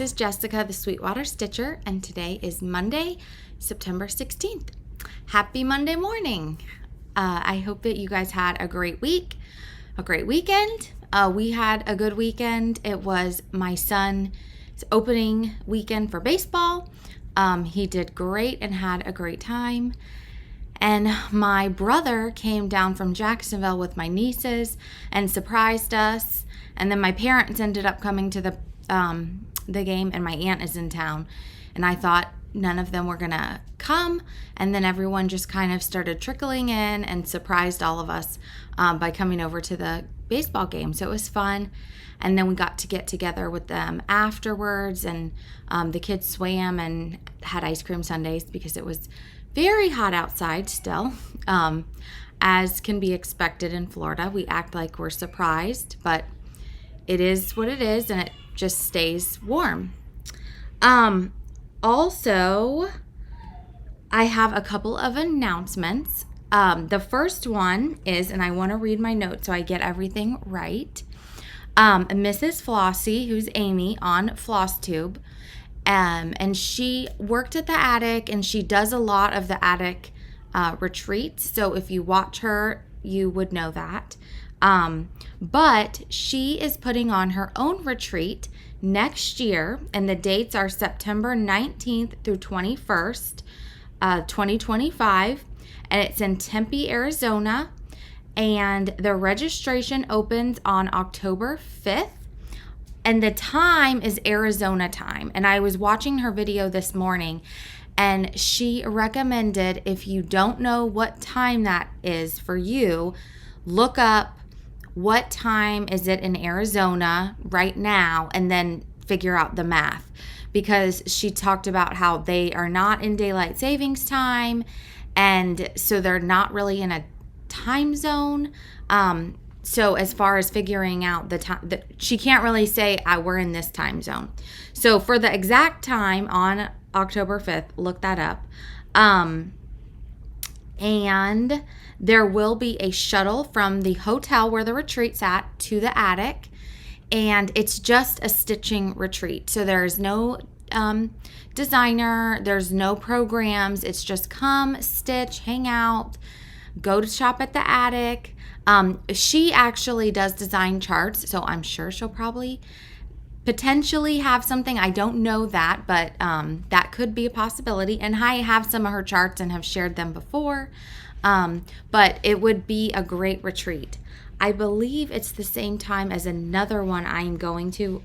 This is Jessica, the Sweetwater Stitcher, and today is Monday, September 16th. Happy Monday morning. I hope that you guys had a great week, a great weekend. We had a good weekend. It was my son's opening weekend for baseball. He did great and had a great time. And my brother came down from Jacksonville with my nieces and surprised us. And then my parents ended up coming to the game, and my aunt is in town. And I thought none of them were gonna come. And then everyone just kind of started trickling in and surprised all of us by coming over to the baseball game. So it was fun. And then we got to get together with them afterwards, and the kids swam and had ice cream sundaes because it was very hot outside still, as can be expected in Florida. We act like we're surprised, but it is what it is, and it just stays warm. Also, I have a couple of announcements. The first one is, and I want to read my notes so I get everything right. Mrs. Flossy, who's Amy on Flosstube, and she worked at the attic, and she does a lot of the attic retreats. So if you watch her, you would know that. But she is putting on her own retreat next year, and the dates are September 19th through 21st, 2025, and it's in Tempe, Arizona, and the registration opens on October 5th. And the time is Arizona time. And I was watching her video this morning, and she recommended, if you don't know what time that is for you, look up what time is it in Arizona right now, and then figure out the math. Because she talked about how they are not in daylight savings time, and so they're not really in a time zone. So as far as figuring out the time, she can't really say, we're in this time zone. So for the exact time on October 5th, look that up. And there will be a shuttle from the hotel where the retreat's at to the attic. And it's just a stitching retreat. So there's no designer, there's no programs. It's just come, stitch, hang out, go to shop at the attic. She actually does design charts, so I'm sure she'll probably potentially have something. I don't know that, but that could be a possibility. And I have some of her charts and have shared them before, but it would be a great retreat. I believe it's the same time as another one I am going to,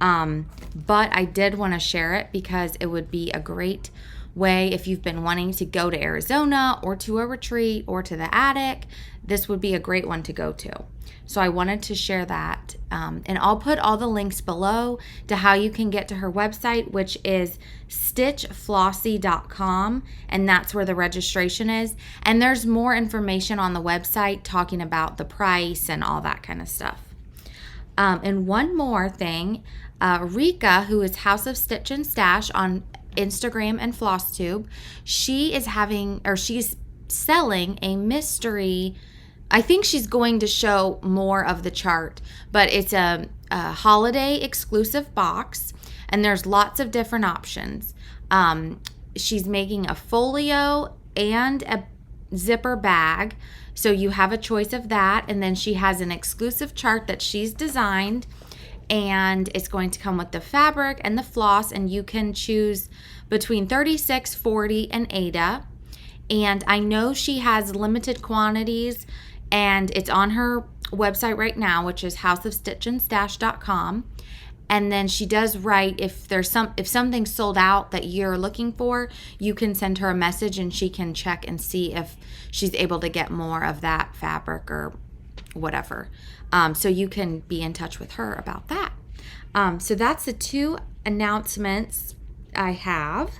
but I did want to share it because it would be a great way if you've been wanting to go to Arizona or to a retreat or to the attic. This would be a great one to go to. So I wanted to share that. And I'll put all the links below to how you can get to her website, which is sttichflossy.com. And that's where the registration is. And there's more information on the website talking about the price and all that kind of stuff. And one more thing, Rika, who is House of Stitch and Stash on Instagram and Flosstube, she's selling a mystery. I think she's going to show more of the chart, but it's a holiday exclusive box, and there's lots of different options. She's making a folio and a zipper bag, so you have a choice of that. And then she has an exclusive chart that she's designed, and it's going to come with the fabric and the floss, and you can choose between 36, 40, and Aida. And I know she has limited quantities, and it's on her website right now, which is houseofstitchandstash.com. And then she does write, if something's sold out that you're looking for, you can send her a message and she can check and see if she's able to get more of that fabric or whatever. So you can be in touch with her about that. So that's the two announcements I have.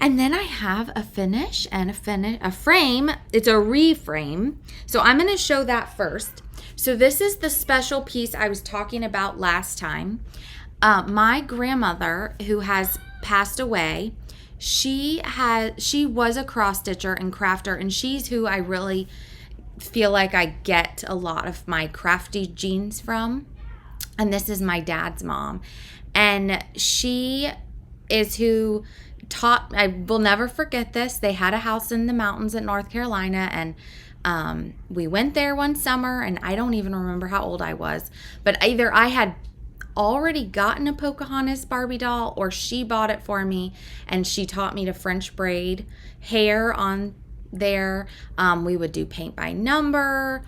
And then I have a finish and a frame. It's a reframe. So I'm going to show that first. So this is the special piece I was talking about last time. My grandmother, who has passed away, she was a cross stitcher and crafter, and she's who I really feel like I get a lot of my crafty genes from. And this is my dad's mom. And she is who taught, I will never forget this. They had a house in the mountains in North Carolina, and we went there one summer, and I don't even remember how old I was, but either I had already gotten a Pocahontas Barbie doll or she bought it for me, and she taught me to French braid hair on there. We would do paint by number,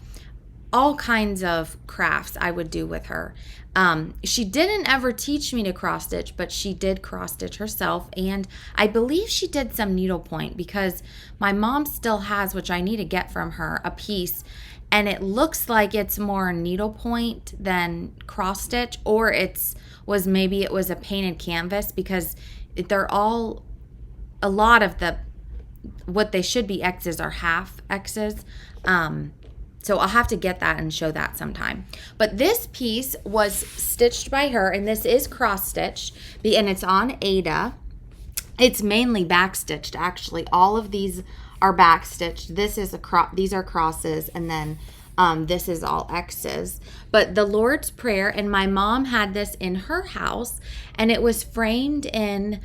all kinds of crafts I would do with her. She didn't ever teach me to cross stitch, but she did cross stitch herself, and I believe she did some needlepoint, because my mom still has, which I need to get from her, a piece, and it looks like it's more needlepoint than cross stitch, or maybe it was a painted canvas, because they're all, a lot of the, what they should be X's are half X's. So I'll have to get that and show that sometime. But this piece was stitched by her, and this is cross stitched, and it's on Ada. It's mainly back stitched, actually. All of these are back stitched. This is these are crosses, and then this is all X's. But the Lord's Prayer, and my mom had this in her house, and it was framed in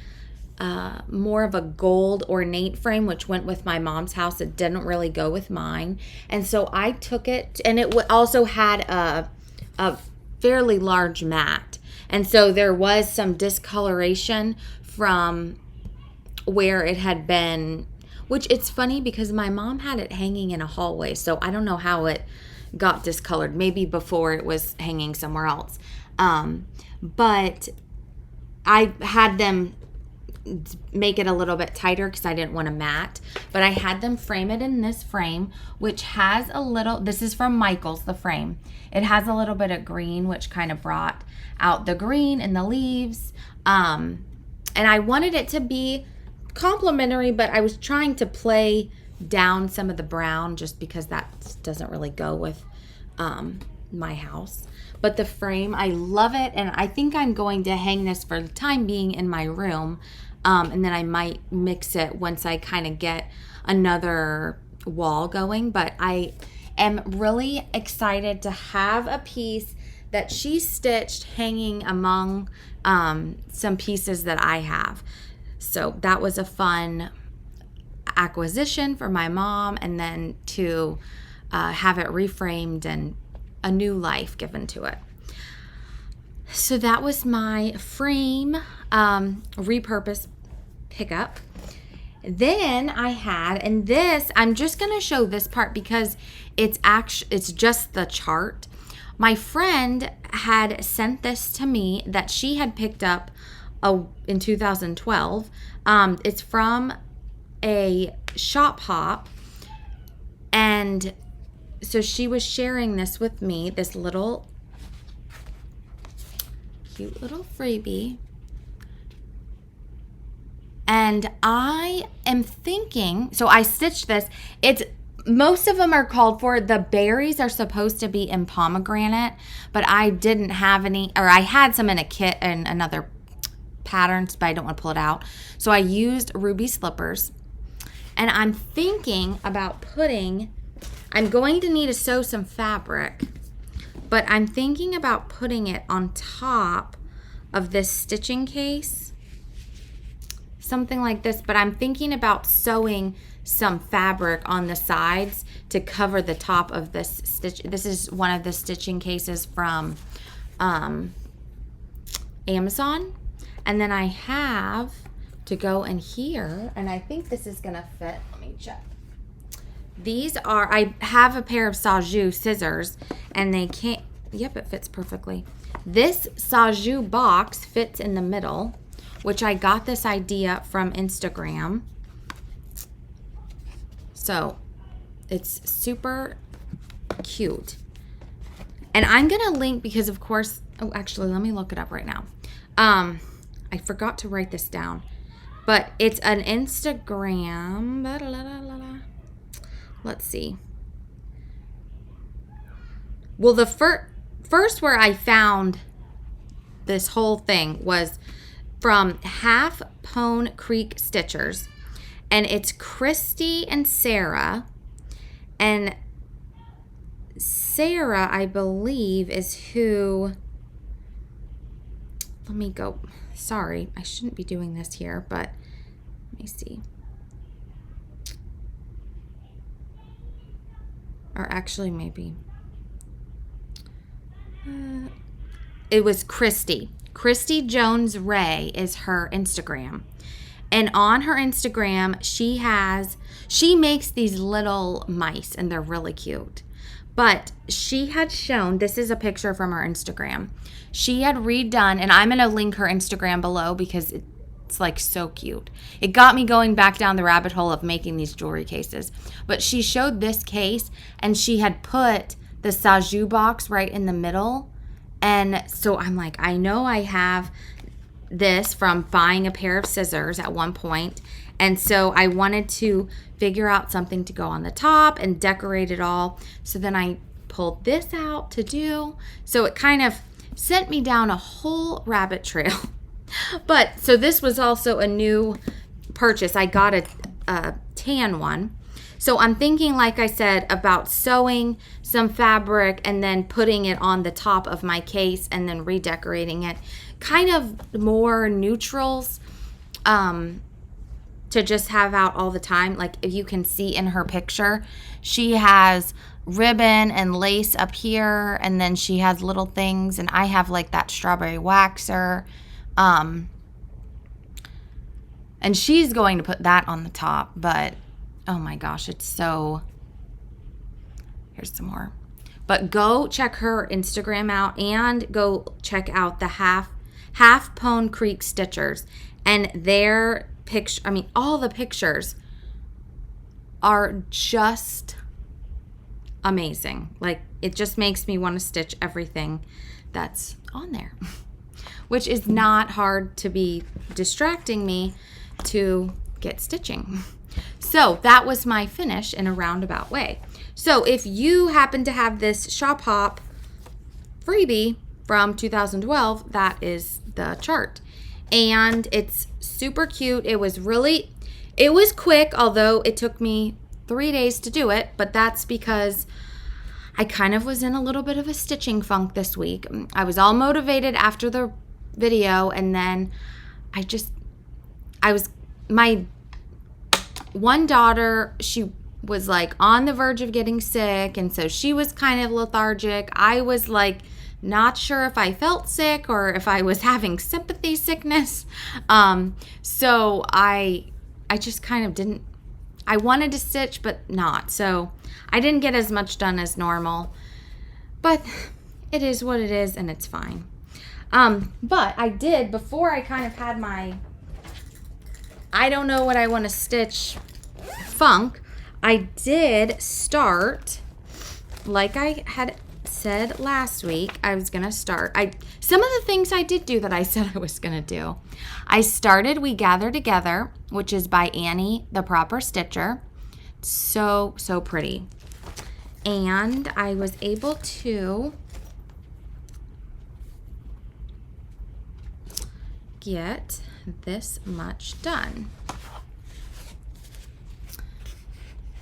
more of a gold ornate frame, which went with my mom's house. It didn't really go with mine. And so I took it, and it also had a fairly large mat. And so there was some discoloration from where it had been, which it's funny because my mom had it hanging in a hallway. So I don't know how it got discolored. Maybe before it was hanging somewhere else. But I had them make it a little bit tighter because I didn't want a mat, but I had them frame it in this frame, which has a little, this is from Michael's, the frame. It has a little bit of green, which kind of brought out the green and the leaves. And I wanted it to be complimentary, but I was trying to play down some of the brown just because that doesn't really go with my house. But the frame, I love it, and I think I'm going to hang this for the time being in my room. And then I might mix it once I kind of get another wall going. But I am really excited to have a piece that she stitched hanging among some pieces that I have. So that was a fun acquisition for my mom, and then to have it reframed and a new life given to it. So that was my frame repurpose pickup. Then I had, and this, I'm just going to show this part because it's just the chart. My friend had sent this to me that she had picked up in 2012. It's from a shop hop, and so she was sharing this with me, this little cute little freebie. And I am thinking, so I stitched this. Most of them are called for. The berries are supposed to be in pomegranate, but I didn't have any, or I had some in a kit and another patterns, but I don't want to pull it out. So I used ruby slippers. And I'm thinking about I'm going to need to sew some fabric, but I'm thinking about putting it on top of this stitching case. Something like this, but I'm thinking about sewing some fabric on the sides to cover the top of this stitch. This is one of the stitching cases from Amazon. And then I have to go in here, and I think this is gonna fit. Let me check. I have a pair of Sajou scissors, and they can't, yep, it fits perfectly. This Sajou box fits in the middle, which I got this idea from Instagram. So it's super cute. And I'm going to link, because of course, oh, actually, let me look it up right now. I forgot to write this down, but it's an Instagram. Let's see. Well, the first where I found this whole thing was from Half Pone Creek Stitchers, and it's Christy and Sarah, and Sarah, I believe, is who let me go. Sorry, I shouldn't be doing this here, but let me see. Or actually, maybe. It was Christy. Christy Jones Ray is her Instagram. And on her Instagram, she makes these little mice, and they're really cute. But she had shown, this is a picture from her Instagram. She had redone, and I'm going to link her Instagram below because it's like so cute. It got me going back down the rabbit hole of making these jewelry cases. But she showed this case, and she had put the Saju box right in the middle. And so I'm like, I know I have this from buying a pair of scissors at one point. And so I wanted to figure out something to go on the top and decorate it all. So then I pulled this out to do. So it kind of sent me down a whole rabbit trail. But so this was also a new purchase. I got a tan one. So I'm thinking, like I said, about sewing some fabric and then putting it on the top of my case and then redecorating it. Kind of more neutrals to just have out all the time. Like if you can see in her picture, she has ribbon and lace up here, and then she has little things, and I have like that strawberry waxer. And she's going to put that on the top, but oh my gosh, it's so, here's some more. But go check her Instagram out and go check out the Half Pone Creek Stitchers. And their picture, I mean, all the pictures are just amazing. Like, it just makes me want to stitch everything that's on there, which is not hard to be distracting me to get stitching. So that was my finish in a roundabout way. So if you happen to have this Shop Hop freebie from 2012, that is the chart. And it's super cute. It was quick, although it took me 3 days to do it, but that's because I kind of was in a little bit of a stitching funk this week. I was all motivated after the video, and then my one daughter, she was like on the verge of getting sick, and so she was kind of lethargic. I was like not sure if I felt sick or if I was having sympathy sickness. So I just kind of didn't, I wanted to stitch, but not. So I didn't get as much done as normal, but it is what it is, and it's fine. But I did, before I kind of had my, I don't know what I want to stitch funk, I did start, like I had said last week, I was going to start. Some of the things I did do that I said I was going to do. I started We Gather Together, which is by Annie, the Proper Stitcher. So, so pretty. And I was able to get this much done.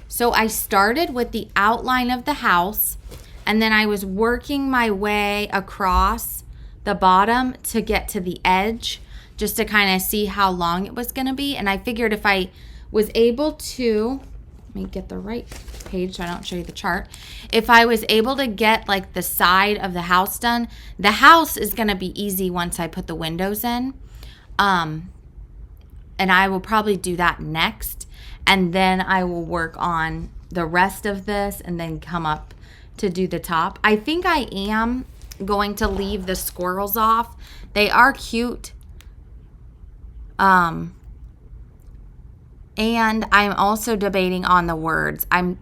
So I started with the outline of the house, and then I was working my way across the bottom to get to the edge, just to kind of see how long it was going to be. And I figured if I was able to, let me get the right page so I don't show you the chart. If I was able to get like the side of the house done, the house is going to be easy once I put the windows in. And I will probably do that next. And then I will work on the rest of this and then come up to do the top. I think I am going to leave the squirrels off. They are cute. And I'm also debating on the words. I'm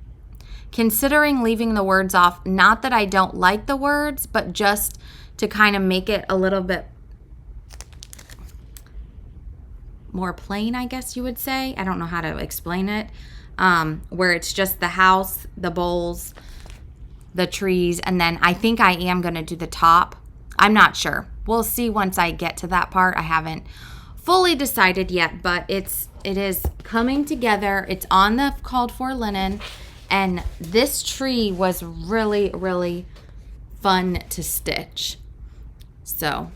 considering leaving the words off. Not that I don't like the words, but just to kind of make it a little bit more plain, I guess you would say. I don't know how to explain it. Where it's just the house, the bowls, the trees, and then I think I am going to do the top. I'm not sure. We'll see once I get to that part. I haven't fully decided yet, but it is coming together. It's on the called for linen, and this tree was really, really fun to stitch. So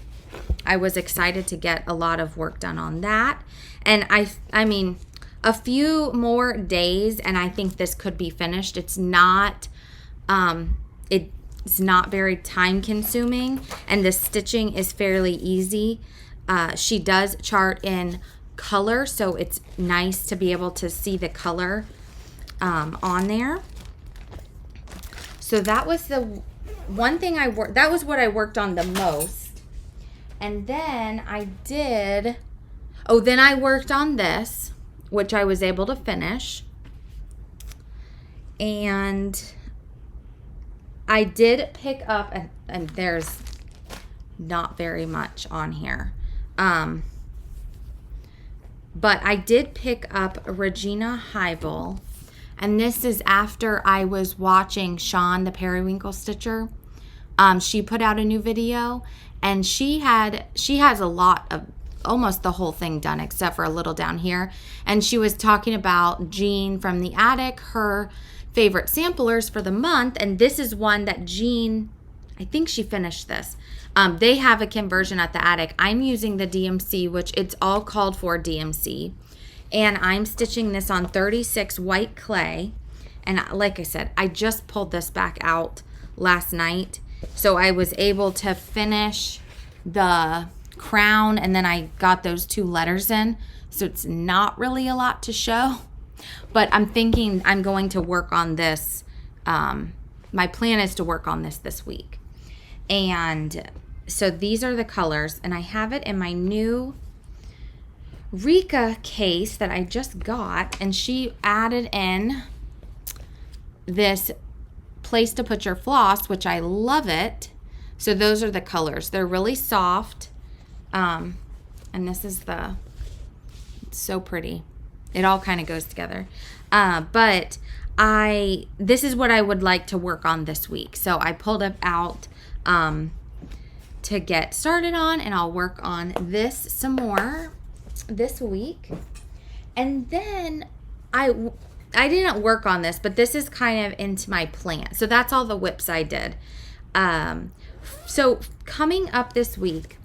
I was excited to get a lot of work done on that. And I mean, a few more days and I think this could be finished. It's not very time consuming, and the stitching is fairly easy. She does chart in color, so it's nice to be able to see the color on there. So that was the one thing that was what I worked on the most. And then then I worked on this, which I was able to finish. And I did pick up, and there's not very much on here. But I did pick up Regina Heibel, and this is after I was watching Sean, the Periwinkle Stitcher. She put out a new video, and she has a lot of, almost the whole thing done except for a little down here. And she was talking about Jean from the attic, her favorite samplers for the month, and this is one that Jean, I think she finished this. They have a conversion at the attic. I'm using the DMC, which it's all called for DMC, and I'm stitching this on 36 white clay. And like I said, I just pulled this back out last night, so I was able to finish the crown, and then I got those 2 letters in, so it's not really a lot to show. But I'm thinking I'm going to work on this. My plan is to work on this week. And so these are the colors, and I have it in my new Rika case that I just got, and she added in this place to put your floss, which I love it. So those are the colors. They're really soft. And this is it's so pretty. It all kind of goes together. But this is what I would like to work on this week. So I pulled it out to get started on, and I'll work on this some more this week. And then I didn't work on this, but this is kind of into my plan. So that's all the whips I did. So coming up this week,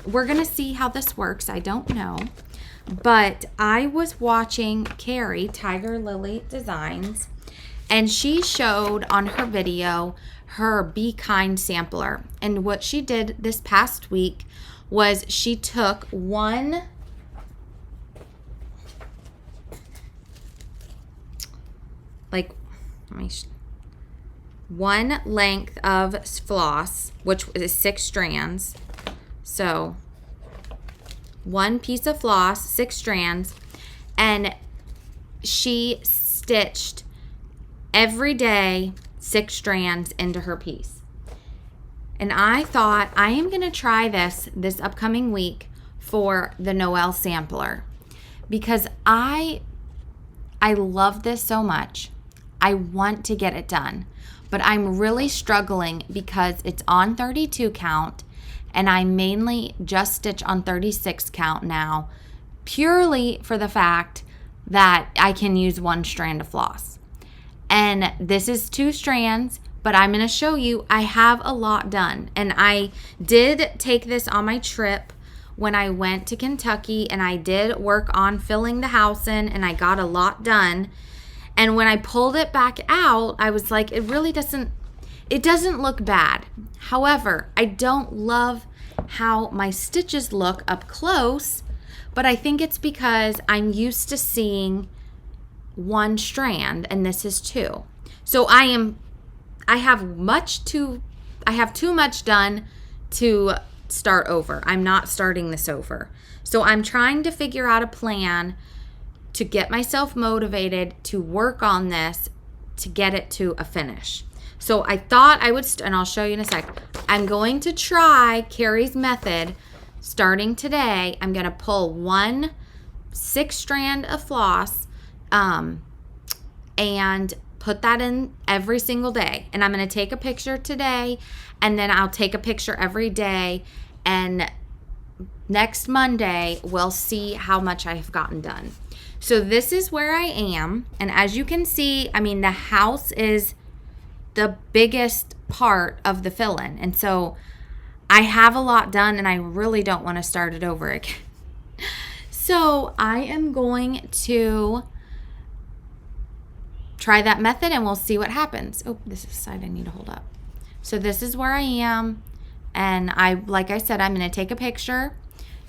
we're going to see how this works. I don't know. But I was watching Carrie, Tiger Lily Designs, and she showed on her video her Be Kind sampler. And what she did this past week was she took one length of floss, which is 6 strands. So 1 piece of floss, 6 strands, and she stitched every day 6 strands into her piece. And I thought, I am going to try this upcoming week for the Noel sampler, because I love this so much. I want to get it done, but I'm really struggling because it's on 32 count, and I mainly just stitch on 36 count now, purely for the fact that I can use 1 strand of floss. And this is 2 strands, but I'm going to show you I have a lot done. And I did take this on my trip when I went to Kentucky, and I did work on filling the house in, and I got a lot done. And when I pulled it back out, I was like, it doesn't look bad. However, I don't love how my stitches look up close, but I think it's because I'm used to seeing 1 strand, and this is 2. So I have too much done to start over. I'm not starting this over. So I'm trying to figure out a plan to get myself motivated to work on this to get it to a finish. So I thought I would, and I'll show you in a sec. I'm going to try Carrie's method starting today. I'm going to pull 1 6 strand of floss and put that in every single day. And I'm going to take a picture today, and then I'll take a picture every day. And next Monday, we'll see how much I have gotten done. So this is where I am. And as you can see, I mean, the house is the biggest part of the fill-in. And so I have a lot done and I really don't want to start it over again. So I am going to try that method and we'll see what happens. Oh, this is the side I need to hold up. So this is where I am. And like I said, I'm going to take a picture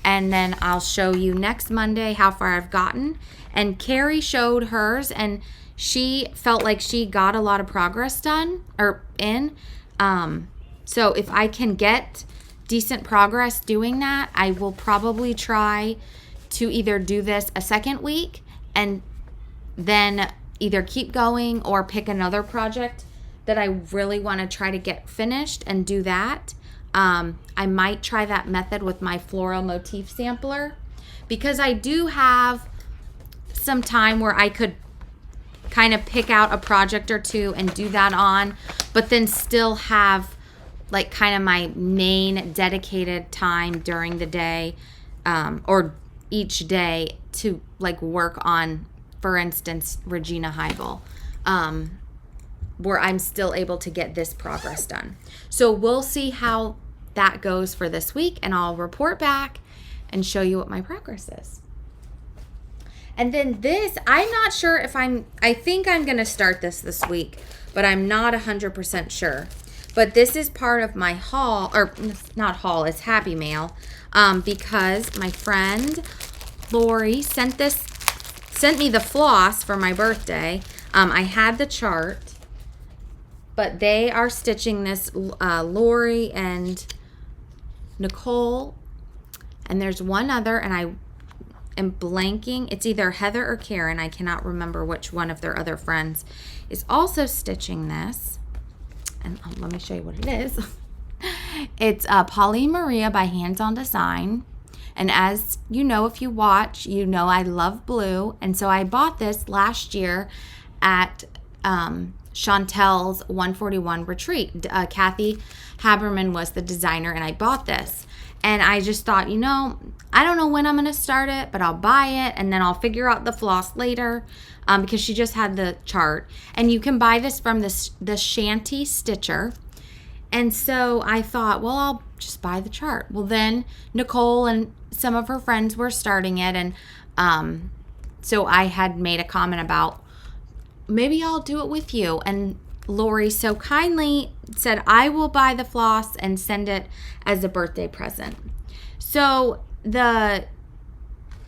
and then I'll show you next Monday how far I've gotten. And Carrie showed hers and she felt like she got a lot of progress done or in. So if I can get decent progress doing that, I will probably try to either do this a second week and then either keep going or pick another project that I really want to try to get finished and do that. I might try that method with my floral motif sampler because I do have some time where I could kind of pick out a project or two and do that on, but then still have like kind of my main dedicated time during the day or each day to like work on, for instance, Regina Heibel, where I'm still able to get this progress done. So we'll see how that goes for this week and I'll report back and show you what my progress is. And then this, I'm not sure if I think I'm going to start this week, but I'm not 100% sure. But this is part of my haul, or not haul, it's Happy Mail, because my friend Lori sent me the floss for my birthday. I had the chart, but they are stitching this, Lori and Nicole, and there's one other, and I am blanking. It's either Heather or Karen. I cannot remember which one of their other friends is also stitching this. And let me show you what it is. It's Polly Maria by Hands On Design. And as you know, if you watch, you know I love blue. And so I bought this last year at Chantel's 141 retreat. Kathy Haberman was the designer and I bought this. And I just thought, you know, I don't know when I'm going to start it, but I'll buy it and then I'll figure out the floss later because she just had the chart. And you can buy this from the Shanty Stitcher. And so I thought, well, I'll just buy the chart. Well, then Nicole and some of her friends were starting it. And so I had made a comment about maybe I'll do it with you. And Lori so kindly said, I will buy the floss and send it as a birthday present. So the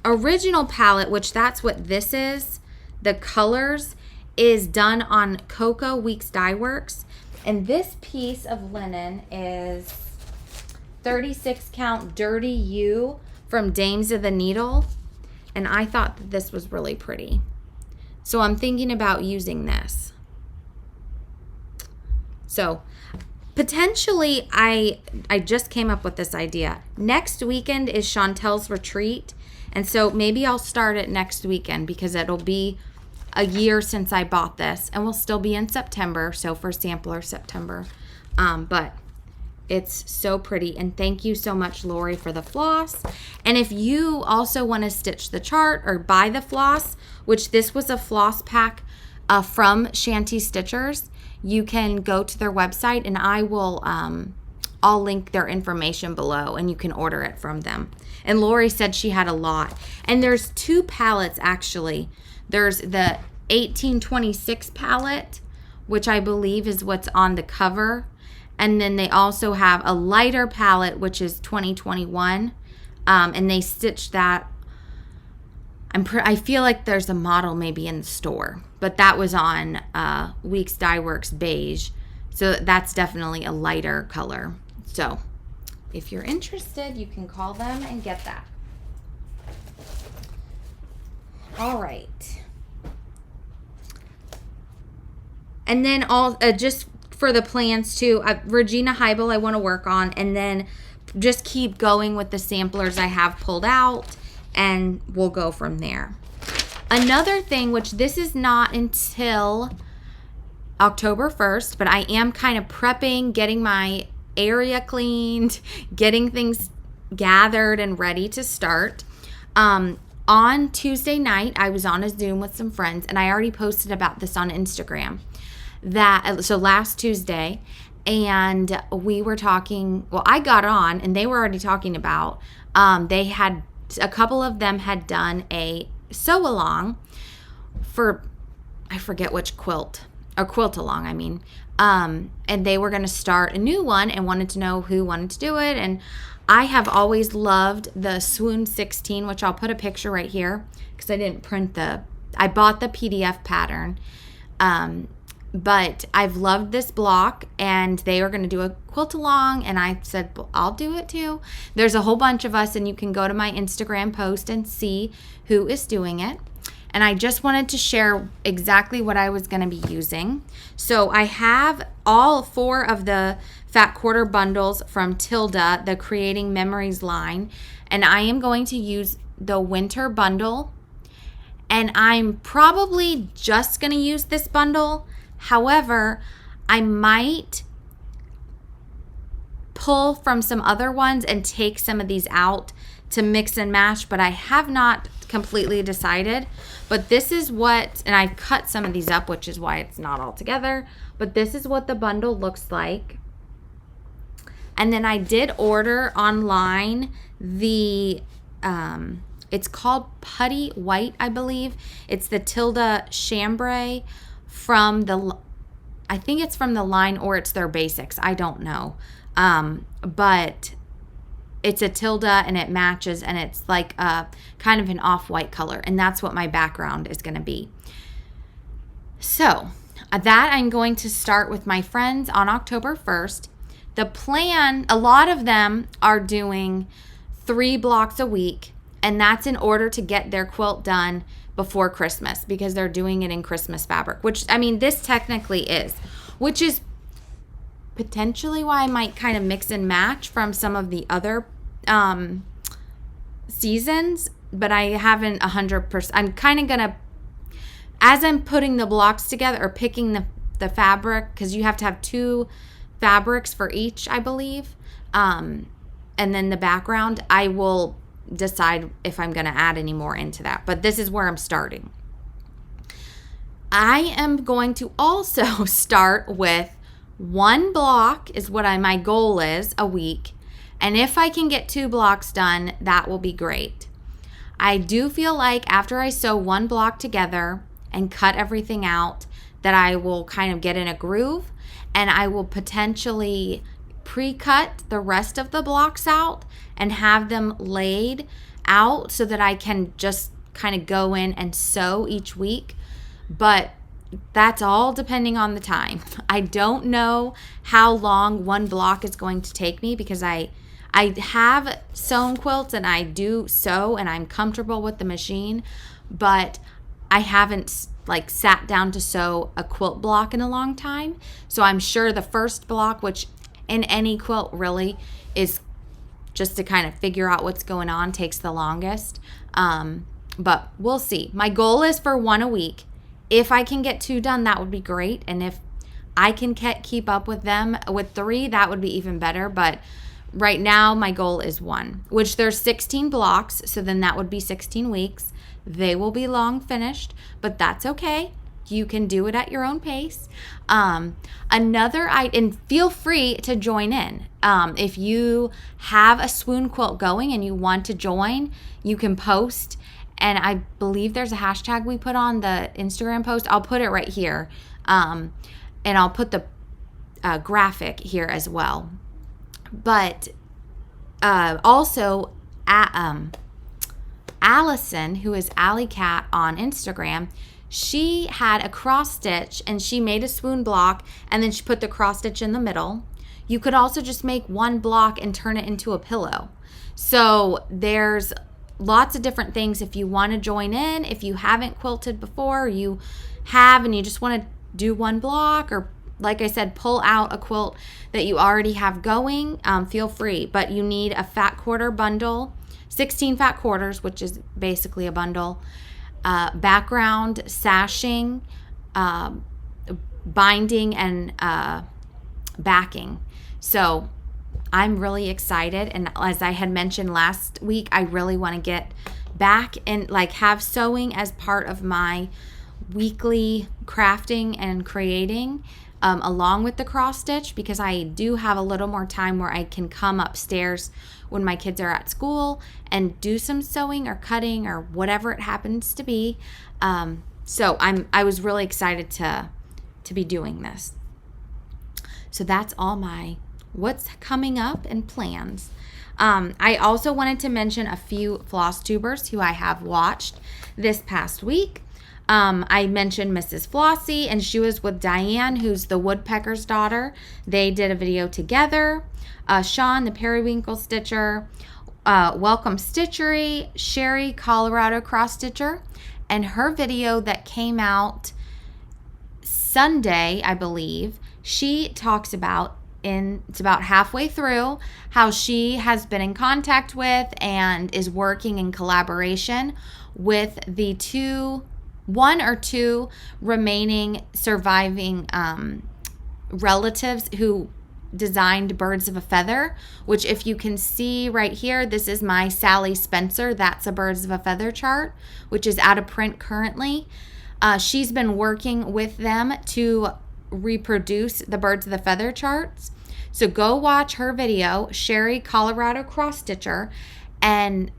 original palette, which that's what this is, the colors, is done on Cocoa Weeks Dye Works. And this piece of linen is 36 count Dirty U from Dames of the Needle. And I thought that this was really pretty. So I'm thinking about using this. So potentially, I just came up with this idea. Next weekend is Chantel's retreat. And so maybe I'll start it next weekend because it'll be a year since I bought this. And we'll still be in September. So for sampler, September. But it's so pretty. And thank you so much, Lori, for the floss. And if you also want to stitch the chart or buy the floss, which this was a floss pack from Shanty Stitchers, you can go to their website and I'll link their information below and you can order it from them. And Lori said she had a lot. And there's two palettes actually. There's the 1826 palette, which I believe is what's on the cover. And then they also have a lighter palette, which is 2021. And they stitched that. I feel like there's a model maybe in the store, but that was on Weeks Dye Works beige. So that's definitely a lighter color. So if you're interested, you can call them and get that. All right. And then just for the plans too, Regina Heibel I want to work on, and then just keep going with the samplers I have pulled out, and we'll go from there. Another thing, which this is not until October 1st, but I am kind of prepping, getting my area cleaned, getting things gathered and ready to start. On Tuesday night, I was on a Zoom with some friends, and I already posted about this on Instagram. So last Tuesday, and we were talking, well, I got on and they were already talking about, they had, a couple of them had done a sew along for, I forget which quilt, or quilt along, I mean, and they were going to start a new one and wanted to know who wanted to do it. And I have always loved the Swoon 16, which I'll put a picture right here because I didn't print I bought the PDF pattern. But I've loved this block, and they are going to do a quilt along, and I said, well, I'll do it too. There's a whole bunch of us, and you can go to my Instagram post and see who is doing it. And I just wanted to share exactly what I was going to be using. So I have all 4 of the fat quarter bundles from Tilda, the Creating Memories line, and I am going to use the winter bundle, and I'm probably just going to use this bundle. However, I might pull from some other ones and take some of these out to mix and match, but I have not completely decided. But this is what, and I've cut some of these up, which is why it's not all together, but this is what the bundle looks like. And then I did order online the, it's called Putty White, I believe. It's the Tilda chambray from the, I think it's from the line, or it's their basics. I don't know. But it's a Tilda and it matches, and it's like a kind of an off-white color, and that's what my background is going to be. So that I'm going to start with my friends on October 1st. The plan, a lot of them are doing 3 blocks a week, and that's in order to get their quilt done before Christmas, because they're doing it in Christmas fabric, which, I mean, this technically is, which is potentially why I might kind of mix and match from some of the other seasons, but I haven't 100%. I'm kind of gonna, as I'm putting the blocks together or picking the fabric, because you have to have 2 fabrics for each, I believe, and then the background, I will decide if I'm going to add any more into that. But this is where I'm starting. I am going to also start with 1 block is what my goal is a week. And if I can get 2 blocks done, that will be great. I do feel like after I sew 1 block together and cut everything out, that I will kind of get in a groove, and I will potentially pre-cut the rest of the blocks out and have them laid out so that I can just kind of go in and sew each week. But that's all depending on the time. I don't know how long 1 block is going to take me, because I have sewn quilts and I do sew and I'm comfortable with the machine, but I haven't like sat down to sew a quilt block in a long time. So I'm sure the first block, which in any quilt really is just to kind of figure out what's going on, takes the longest. But we'll see. My goal is for 1 a week. If I can get 2 done, that would be great. And if I can keep up with them with 3, that would be even better. But right now, my goal is 1, which there's 16 blocks. So then that would be 16 weeks. They will be long finished, but that's okay. You can do it at your own pace. And feel free to join in. If you have a Swoon quilt going and you want to join, you can post. And I believe there's a hashtag we put on the Instagram post. I'll put it right here. And I'll put the graphic here as well. But also, Allison, who is Alley Cat on Instagram, she had a cross stitch and she made a Swoon block, and then she put the cross stitch in the middle. You could also just make 1 block and turn it into a pillow. So there's lots of different things. If you want to join in, if you haven't quilted before, you have, and you just want to do 1 block, or like I said, pull out a quilt that you already have going, feel free. But you need a fat quarter bundle, 16 fat quarters, which is basically a bundle, background, sashing, binding, and backing. So I'm really excited. And as I had mentioned last week, I really want to get back and like have sewing as part of my weekly crafting and creating. along with the cross stitch, because I do have a little more time where I can come upstairs when my kids are at school and do some sewing or cutting or whatever it happens to be. So I was really excited to be doing this. So that's all my what's coming up and plans. I also wanted to mention a few Flosstubers who I have watched this past week. I mentioned Mrs. Flossy, and she was with Diane, who's the woodpecker's daughter. They did a video together. Sean, the periwinkle stitcher, Welcome Stitchery, Sherry, Colorado cross stitcher, and her video that came out Sunday, I believe, she talks about it's about halfway through how she has been in contact with and is working in collaboration with the one or two remaining surviving relatives who designed Birds of a Feather, which if you can see right here, this is my Sally Spencer. That's a Birds of a Feather chart, which is out of print currently. She's been working with them to reproduce the Birds of the Feather charts. So go watch her video, Sherry, Colorado cross stitcher, and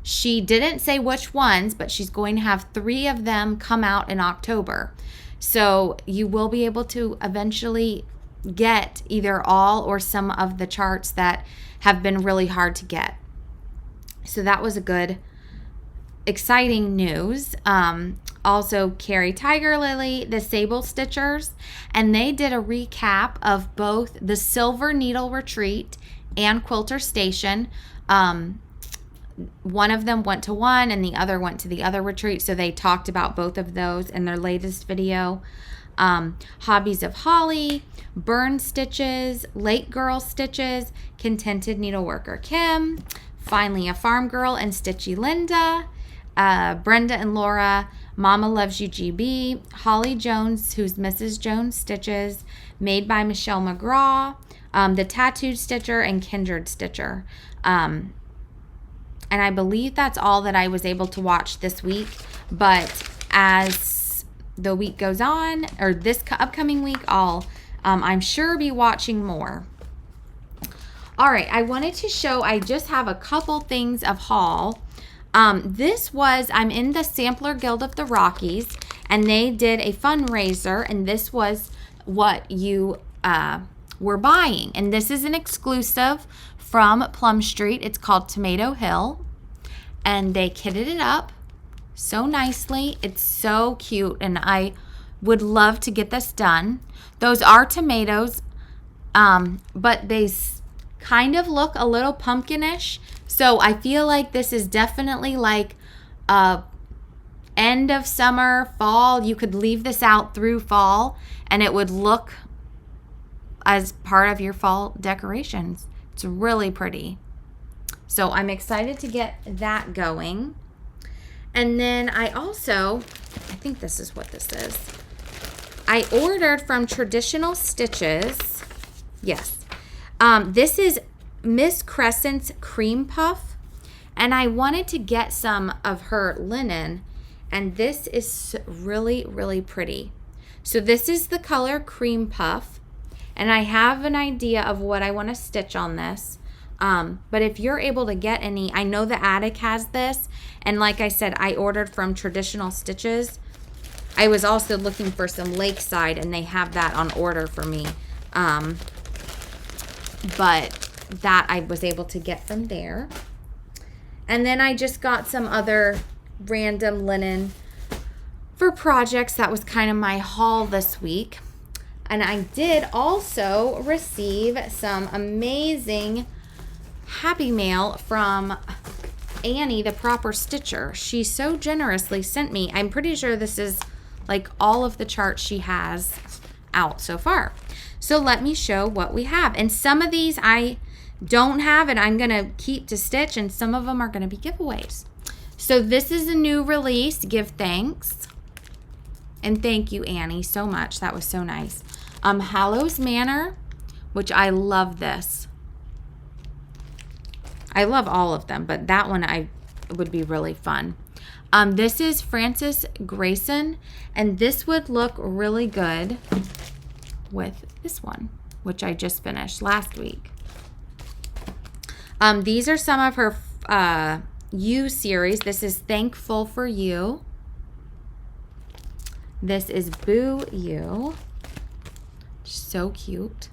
she didn't say which ones, but she's going to have 3 of them come out in October. So you will be able to eventually get either all or some of the charts that have been really hard to get. So that was a good, exciting news. Also, Carrie Tiger Lily, the Sable Stitchers, and they did a recap of both the Silver Needle Retreat and Quilter Station. One of them went to one and the other went to the other retreat, so they talked about both of those in their latest video. Hobbies of Holly, Burn Stitches, Lake Girl Stitches, Contented Needleworker Kim, Finally a Farm Girl and Stitchy Linda, Brenda and Laura, Mama Loves You GB, Holly Jones, who's Mrs. Jones Stitches, Made by Michelle McGraw, the Tattooed Stitcher, and Kindred Stitcher. And I believe that's all that I was able to watch this week. But as the week goes on, or this upcoming week, I'm sure be watching more. All right, I wanted to show, I just have a couple things of haul. I'm in the Sampler Guild of the Rockies, and they did a fundraiser, and this was what you were buying. And this is an exclusive from Plum Street. It's called Tomato Hill, and they kitted it up so nicely. It's so cute, and I would love to get this done. Those are tomatoes, but they kind of look a little pumpkinish. So I feel like this is definitely like end of summer, fall. You could leave this out through fall and it would look as part of your fall decorations. It's really pretty. So I'm excited to get that going. And then I think this is what this is. I ordered from Traditional Stitches. Yes. This is Miss Crescent's Cream Puff, and I wanted to get some of her linen, and this is really, really pretty. So this is the color Cream Puff, and I have an idea of what I want to stitch on this. But if you're able to get any, I know the attic has this, and like I said, I ordered from Traditional Stitches. I was also looking for some Lakeside, and they have that on order for me. But that I was able to get from there. And then I just got some other random linen for projects. That was kind of my haul this week. And I did also receive some amazing happy mail from Annie, the Proper Stitcher. She so generously sent me, I'm pretty sure this is like all of the charts she has out so far. So let me show what we have. And some of these I don't have and I'm going to keep to stitch, and some of them are going to be giveaways. So this is a new release, Give Thanks. And thank you, Annie, so much. That was so nice. Hallows Manor, which I love this. I love all of them, but that one would be really fun. This is Frances Grayson, and this would look really good with this one, which I just finished last week. These are some of her You series. This is Thankful for You. This is Boo You. So cute.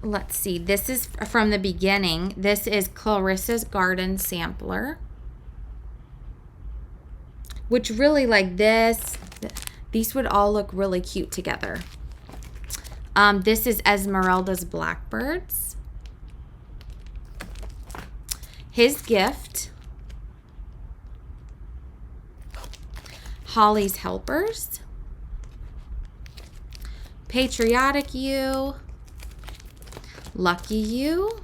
Let's see. This is from the beginning. This is Clarissa's Garden Sampler. Which really, like this, these would all look really cute together. This is Esmeralda's Blackbirds. His Gift. Holly's Helpers. Patriotic You. Lucky You.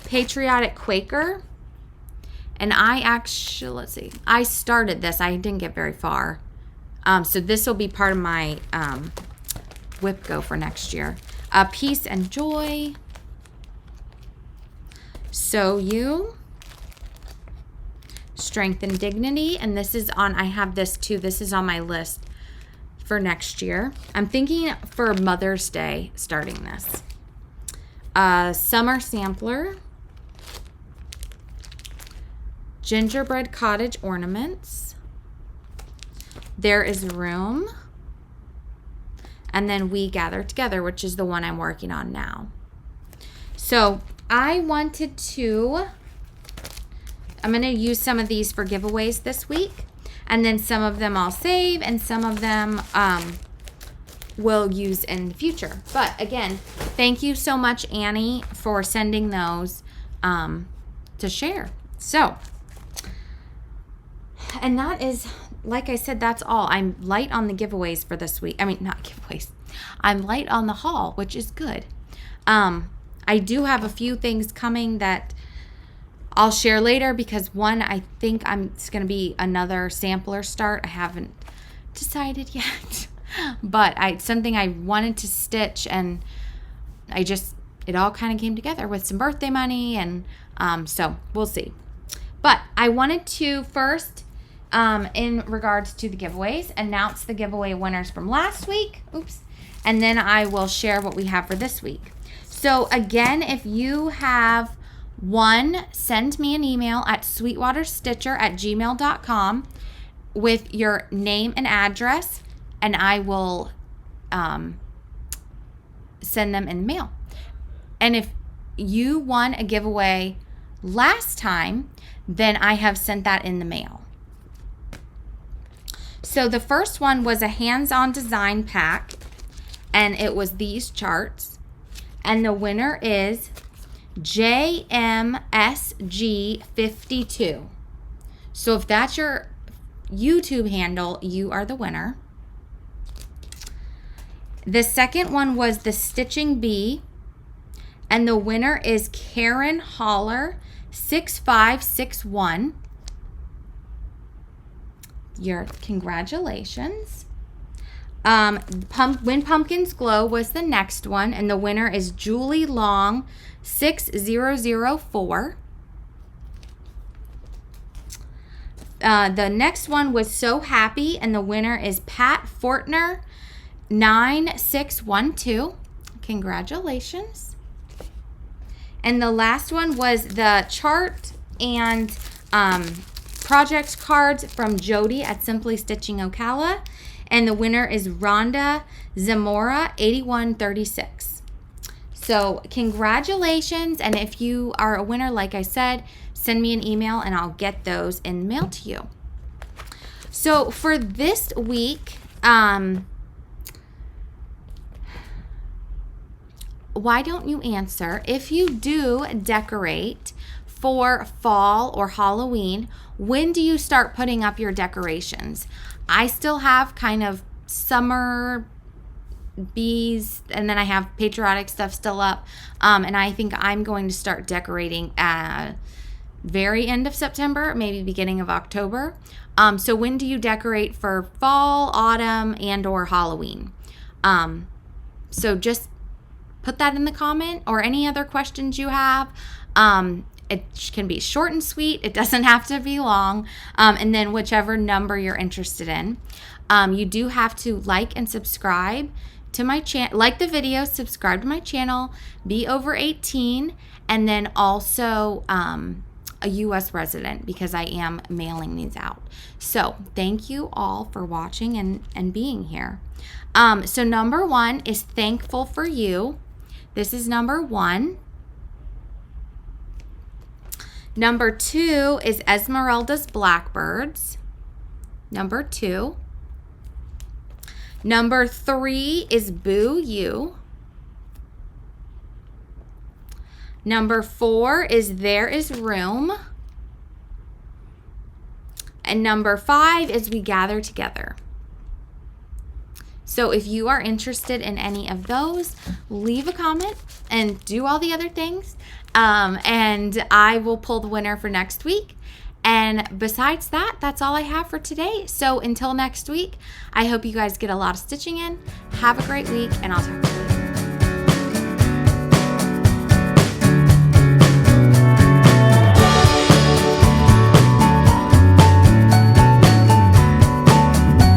Patriotic Quaker. And I actually, let's see, I started this. I didn't get very far. So this will be part of my whip go for next year. Peace and Joy. So You. Strength and Dignity. And this is on, I have this too. This is on my list for next year. I'm thinking for Mother's Day starting this. Summer Sampler. Gingerbread Cottage Ornaments. There is Room. And then We Gather Together, which is the one I'm working on now. So I wanted to, I'm going to use some of these for giveaways this week. And then some of them I'll save and some of them will use in the future. But again, thank you so much, Annie, for sending those to share. So, and that is, like I said, that's all. I'm light on the giveaways for this week. I mean, not giveaways. I'm light on the haul, which is good. I do have a few things coming that I'll share later because one, I think it's going to be another sampler start. I haven't decided yet, but it's something I wanted to stitch, and it all kind of came together with some birthday money, and so we'll see. But I wanted to first, in regards to the giveaways, announce the giveaway winners from last week. Oops. And then I will share what we have for this week. So again, if you have won, send me an email at sweetwaterstitcher@gmail.com with your name and address, and I will send them in the mail. And if you won a giveaway last time, then I have sent that in the mail. So the first one was a hands-on design pack, and it was these charts. And the winner is JMSG52. So if that's your YouTube handle, you are the winner. The second one was the Stitching Bee, and the winner is Karen Holler 6561. Your congratulations. When Pumpkins Glow was the next one, and the winner is Julie Long 6004. The next one was So Happy, and the winner is Pat Fortner 9612. Congratulations. And the last one was the chart and project cards from Jody at Simply Stitching Ocala, and the winner is Rhonda Zamora 8136. So congratulations, and if you are a winner, like I said, send me an email and I'll get those in the mail to you. So for this week, why don't you answer, if you do decorate for fall or Halloween, when do you start putting up your decorations? I still have kind of summer bees, and then I have patriotic stuff still up, and I think I'm going to start decorating at very end of September, maybe beginning of October. So when do you decorate for fall, autumn, and or Halloween? So just put that in the comment, or any other questions you have. It can be short and sweet. It doesn't have to be long. And then whichever number you're interested in. You do have to like and subscribe to my channel, like the video, subscribe to my channel, be over 18, and then also a U.S. resident, because I am mailing these out. So thank you all for watching and being here. So number 1 is Thankful for You. This is number 1. Number 2 is Esmeralda's Blackbirds. Number 2. Number 3 is Boo You. Number 4 is There Is Room. And number 5 is We Gather Together. So if you are interested in any of those, leave a comment and do all the other things. And I will pull the winner for next week. And besides that, that's all I have for today. So until next week, I hope you guys get a lot of stitching in. Have a great week, and I'll talk to you later.